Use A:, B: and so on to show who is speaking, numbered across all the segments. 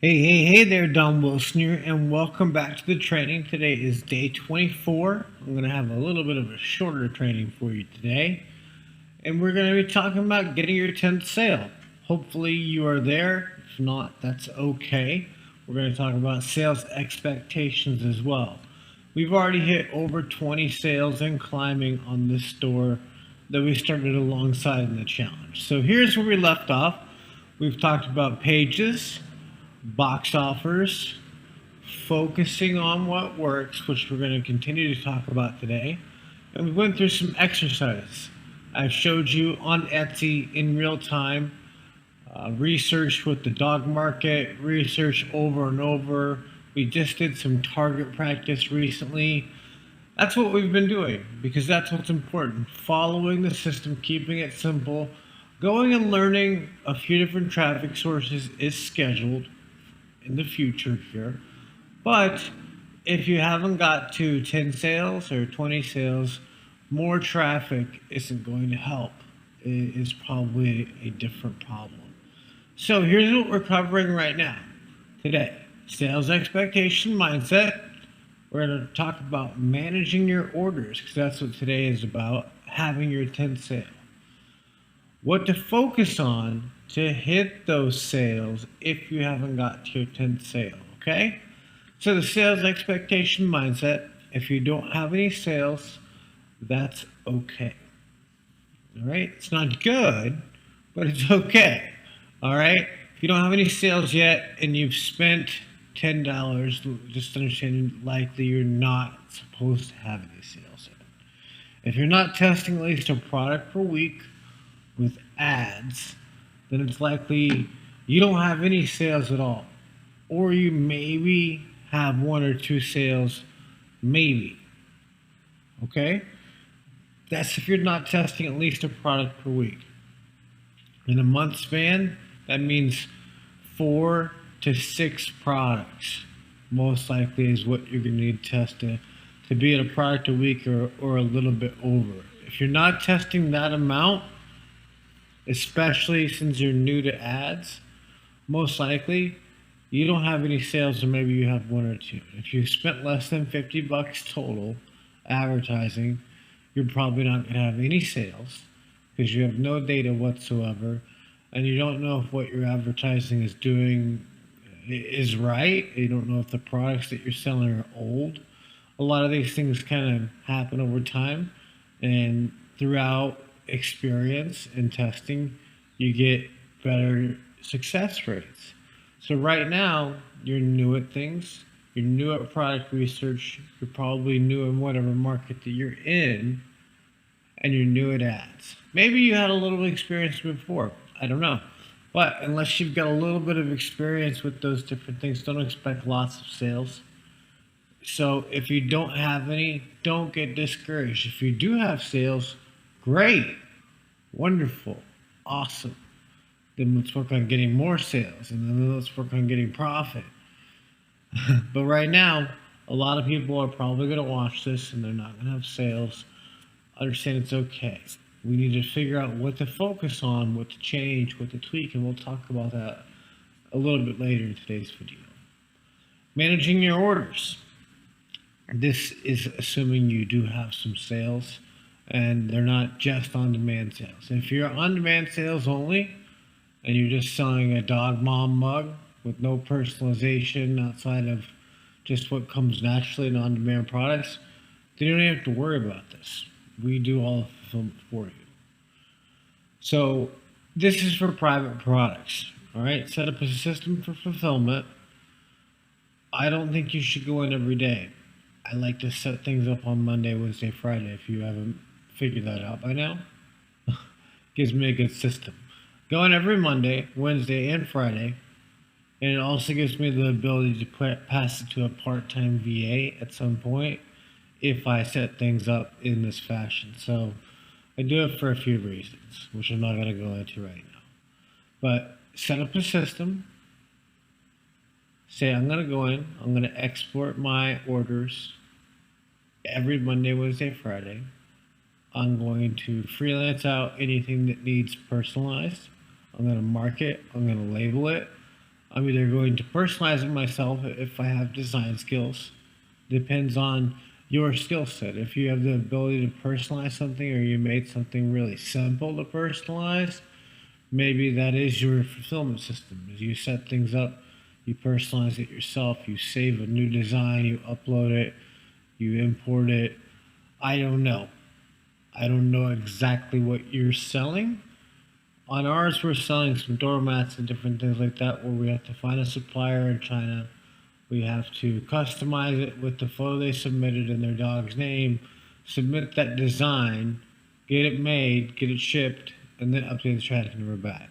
A: Hey there, Don Wilson here, and welcome back to the training. Today is day 24. I'm going to have a little bit of a shorter training for you today, and we're going to be talking about getting your 10th sale. Hopefully, you are there. If not, that's okay. We're going to talk about sales expectations as well. We've already hit over 20 sales and climbing on this store that we started alongside in the challenge. So, here's where we left off. We've talked about pages, box offers, focusing on what works, which we're going to continue to talk about today. And we went through some exercises. I showed you on Etsy in real time, research with the dog market, research over and over. We just did some target practice recently. That's what we've been doing because that's what's important. Following the system, keeping it simple. Going and learning a few different traffic sources is scheduled in the future here. But if you haven't got to 10 sales or 20 sales, more traffic isn't going to help. It is probably a different problem. So here's what we're covering right now today. Sales expectation mindset. We're going to talk about managing your orders because that's what today is about, having your 10th sale. What to focus on to hit those sales if you haven't got to your 10th sale, okay? So the sales expectation mindset, if you don't have any sales, that's okay. All right? It's not good, but it's okay. All right? If you don't have any sales yet and you've spent $10, just understand likely you're not supposed to have any sales yet. If you're not testing at least a product per week with ads, then it's likely you don't have any sales at all. Or you maybe have one or two sales, maybe. Okay? That's if you're not testing at least a product per week. In a month span, that means 4 to 6 products, most likely, is what you're going to need to test to be at a product a week or a little bit over. If you're not testing that amount, especially since you're new to ads, most likely you don't have any sales, or maybe you have one or two. If you spent less than $50 total advertising, you're probably not going to have any sales because you have no data whatsoever and you don't know if what your advertising is doing is right. You don't know if the products that you're selling are old. A lot of these things kind of happen over time, and throughout experience and testing, you get better success rates. So right now, you're new at things, you're new at product research, you're probably new in whatever market that you're in, and you're new at ads. Maybe you had a little experience before, I don't know. But unless you've got a little bit of experience with those different things, don't expect lots of sales. So if you don't have any, don't get discouraged. If you do have sales, great, wonderful, awesome. Then let's work on getting more sales, and then let's work on getting profit. But right now, a lot of people are probably going to watch this and they're not going to have sales. Understand it's okay. We need to figure out what to focus on, what to change, what to tweak, and we'll talk about that a little bit later in today's video. Managing your orders. This is assuming you do have some sales and they're not just on-demand sales. If you're on-demand sales only and you're just selling a dog mom mug with no personalization outside of just what comes naturally in on-demand products, then you don't have to worry about this. We do all the fulfillment for you. So this is for private products. All right, set up a system for fulfillment. I don't think you should go in every day. I like to set things up on Monday, Wednesday, Friday. If you haven't figured that out by now, gives me a good system. Go in every Monday, Wednesday, and Friday, and it also gives me the ability to pass it to a part-time VA at some point if I set things up in this fashion. So I do it for a few reasons, which I'm not going to go into right now. But set up a system. Say I'm going to go in, I'm going to export my orders every Monday, Wednesday, Friday. I'm going to freelance out anything that needs personalized. I'm going to mark it, I'm going to label it, I'm either going to personalize it myself if I have design skills. Depends on your skill set. If you have the ability to personalize something or you made something really simple to personalize, maybe that is your fulfillment system. As you set things up, you personalize it yourself, you save a new design, you upload it, you import it. I don't know. I don't know exactly what you're selling. On ours, we're selling some doormats and different things like that where we have to find a supplier in China. We have to customize it with the photo they submitted and their dog's name, submit that design, get it made, get it shipped, and then update the tracking number back.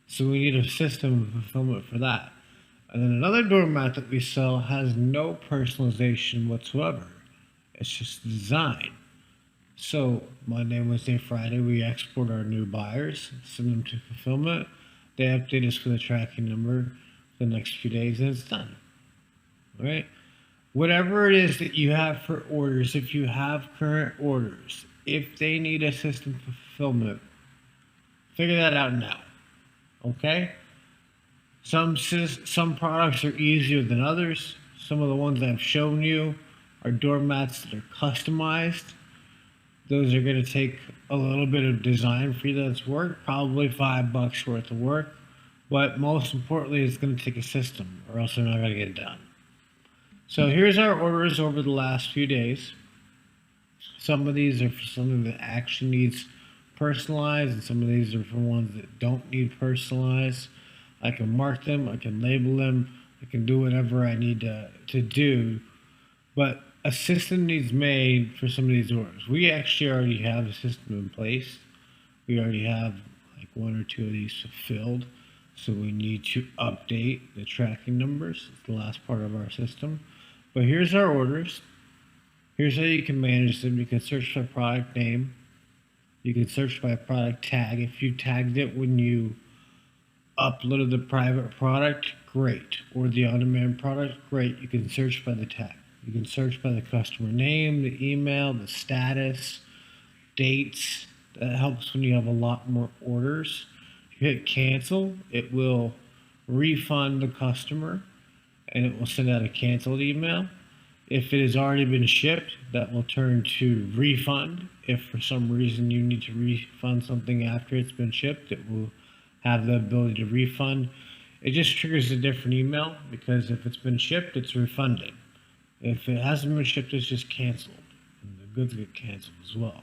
A: So we need a system of fulfillment for that. And then another doormat that we sell has no personalization whatsoever. It's just design. So Monday, Wednesday, Friday, we export our new buyers, send them to fulfillment. They update us for the tracking number the next few days, and it's done. All right? Whatever it is that you have for orders, if you have current orders, if they need a system for fulfillment, figure that out now. Okay? Some products are easier than others. Some of the ones I've shown you are doormats that are customized. Those are going to take a little bit of design freelance work, probably $5 worth of work. But most importantly, it's going to take a system, or else they're not going to get it done. So here's our orders over the last few days. Some of these are for something that actually needs personalized, and some of these are for ones that don't need personalized. I can mark them, I can label them, I can do whatever I need to do. But a system needs made for some of these orders. We actually already have a system in place. We already have like 1 or 2 of these fulfilled. So we need to update the tracking numbers. It's the last part of our system. But here's our orders. Here's how you can manage them. You can search by product name. You can search by product tag. If you tagged it when you uploaded the private product, great. Or the on-demand product, great. You can search by the tag. You can search by the customer name, the email, the status, dates. That helps when you have a lot more orders. If you hit cancel, it will refund the customer and it will send out a canceled email. If it has already been shipped, that will turn to refund. If for some reason you need to refund something after it's been shipped, it will have the ability to refund. It just triggers a different email because if it's been shipped, it's refunded. If it hasn't been shipped, it's just canceled. And the goods get canceled as well.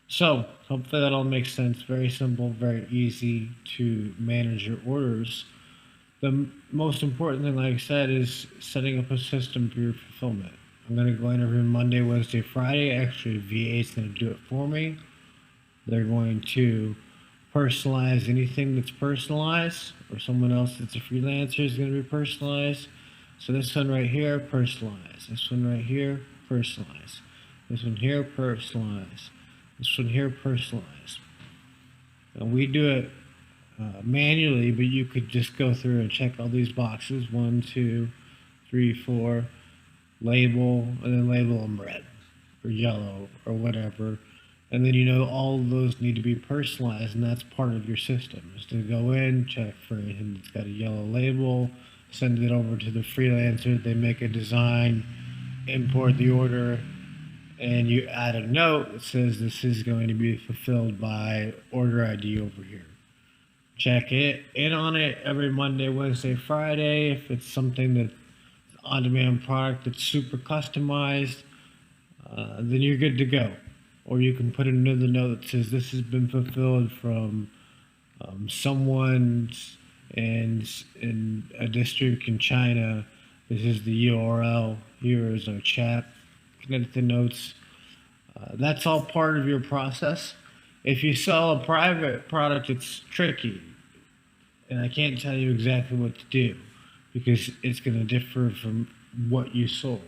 A: So hopefully that all makes sense. Very simple, very easy to manage your orders. The most important thing, like I said, is setting up a system for your fulfillment. I'm going to go in every Monday, Wednesday, Friday. Actually, VA is going to do it for me. They're going to personalize anything that's personalized, or someone else that's a freelancer is going to be personalized. So this one right here, personalized. This one right here, personalized. This one here, personalized. This one here, personalized. And we do it manually, but you could just go through and check all these boxes. 1, 2, 3, 4. Label, and then label them red or yellow or whatever. And then you know all of those need to be personalized, and that's part of your system, is to go in, check for anything that's got a yellow label, send it over to the freelancer, they make a design, import the order, and you add a note that says this is going to be fulfilled by order ID over here. Check it in on it every Monday, Wednesday, Friday. If it's something that's on-demand product that's super customized, then you're good to go. Or you can put another note that says this has been fulfilled from someone in a district in China. This is the URL. Here is our chat. Connect the notes. That's all part of your process. If you sell a private product, it's tricky. And I can't tell you exactly what to do because it's going to differ from what you sold.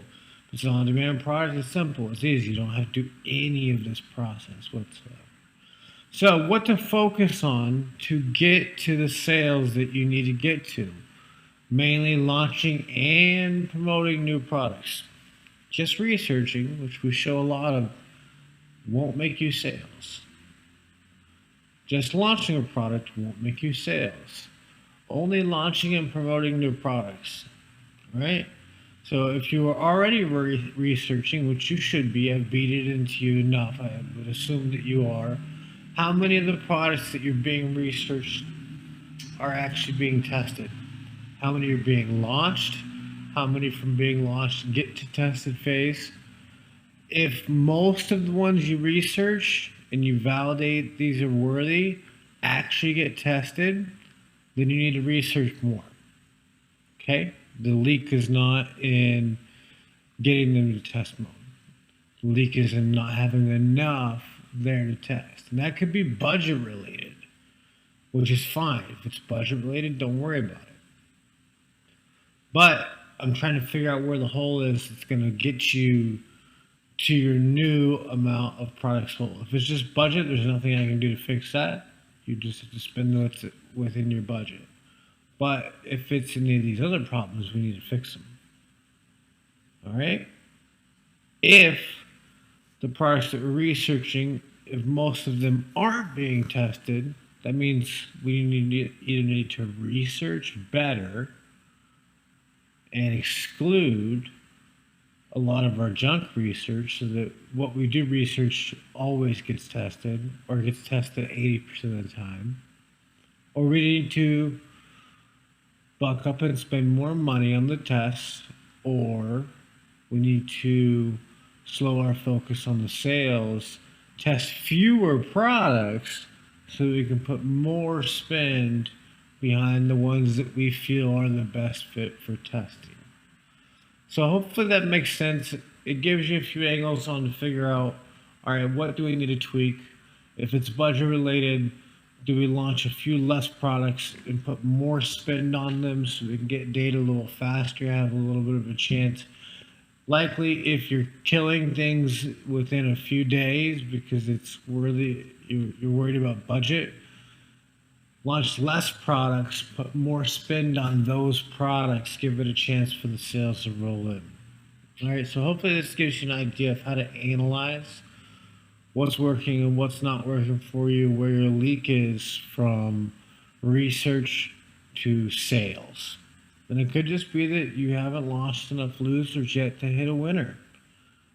A: If it's an on-demand product, it's simple, it's easy. You don't have to do any of this process whatsoever. So what to focus on to get to the sales that you need to get to? Mainly launching and promoting new products. Just researching, which we show a lot of, won't make you sales. Just launching a product won't make you sales. only launching and promoting new products, right? So if you are already researching, which you should be, I've beat it into you enough, I would assume that you are, how many of the products that you're being researched are actually being tested? How many are being launched? How many from being launched get to tested phase? If most of the ones you research and you validate these are worthy actually get tested, then you need to research more. Okay? The leak is not in getting them to test mode. The leak is in not having enough there to test. And that could be budget related, which is fine. If it's budget related, don't worry about it. But I'm trying to figure out where the hole is that's going to get you to your new amount of products sold. If it's just budget, there's nothing I can do to fix that. You just have to spend what's within your budget. But if it's any of these other problems, we need to fix them. All right? If the products that we're researching, if most of them aren't being tested, that means we either need to research better and exclude a lot of our junk research so that what we do research always gets tested or gets tested 80% of the time. Or we need to buck up and spend more money on the tests, or we need to slow our focus on the sales, test fewer products so we can put more spend behind the ones that we feel are the best fit for testing. So hopefully that makes sense. It gives you a few angles on to figure out, all right, what do we need to tweak? If it's budget related, do we launch a few less products and put more spend on them so we can get data a little faster, have a little bit of a chance? Likely, if you're killing things within a few days because it's worthy, you're worried about budget, launch less products, put more spend on those products, give it a chance for the sales to roll in. All right, so hopefully this gives you an idea of how to analyze what's working and what's not working for you, where your leak is from research to sales. And it could just be that you haven't launched enough losers yet to hit a winner.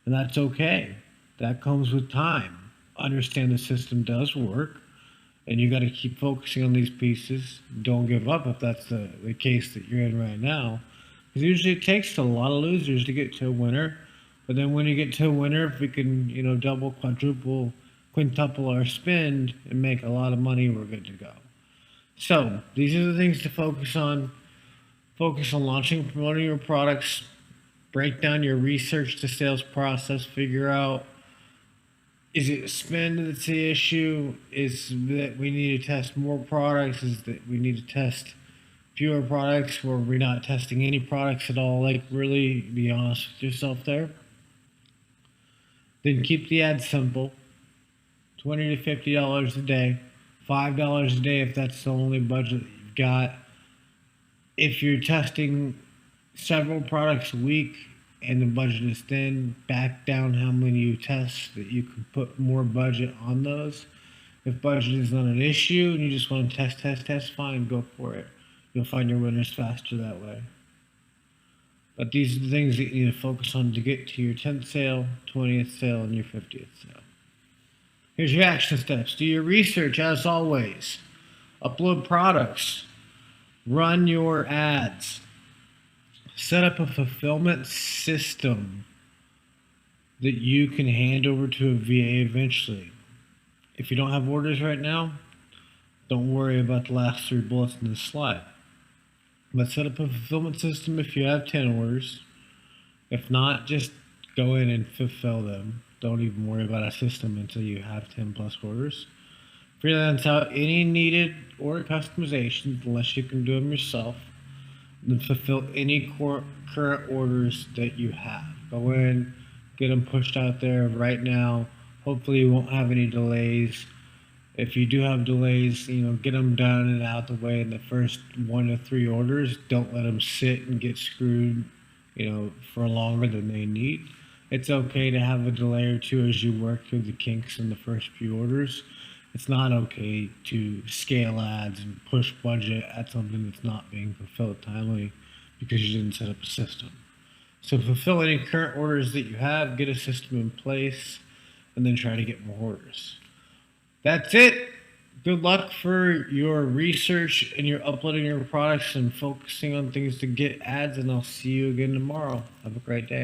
A: And that's okay. That comes with time. Understand the system does work, and you got to keep focusing on these pieces. Don't give up if that's the case that you're in right now. Because usually it takes a lot of losers to get to a winner. But then when you get to a winner, if we can, double, quadruple, quintuple our spend and make a lot of money, we're good to go. So these are the things to focus on. Focus on launching and promoting your products. Break down your research to sales process. Figure out, is it spend that's the issue? Is that we need to test more products? Is that we need to test fewer products, or we're not testing any products at all? Like, really be honest with yourself there. Then keep the ad simple. $20 to $50 a day. $5 a day if that's the only budget that you've got. If you're testing several products a week and the budget is thin, back down how many you test that you can put more budget on those. If budget is not an issue and you just want to test, fine, go for it. You'll find your winners faster that way. But these are the things that you need to focus on to get to your 10th sale, 20th sale, and your 50th sale. Here's your action steps. Do your research as always. Upload products. Run your ads. Set up a fulfillment system that you can hand over to a VA eventually. If you don't have orders right now, don't worry about the last 3 bullets in this slide. But set up a fulfillment system if you have 10 orders. If not, just go in and fulfill them. Don't even worry about a system until you have 10 plus orders. Freelance out any needed order customizations unless you can do them yourself. Then fulfill any current orders that you have. Go in, get them pushed out there right now. Hopefully you won't have any delays. If you do have delays, get them done and out the way in the first 1 to 3 orders. Don't let them sit and get screwed, for longer than they need. It's okay to have a delay or two as you work through the kinks in the first few orders. It's not okay to scale ads and push budget at something that's not being fulfilled timely because you didn't set up a system. So fulfill any current orders that you have, get a system in place, and then try to get more orders. That's it. Good luck for your research and your uploading your products and focusing on things to get ads, and I'll see you again tomorrow. Have a great day.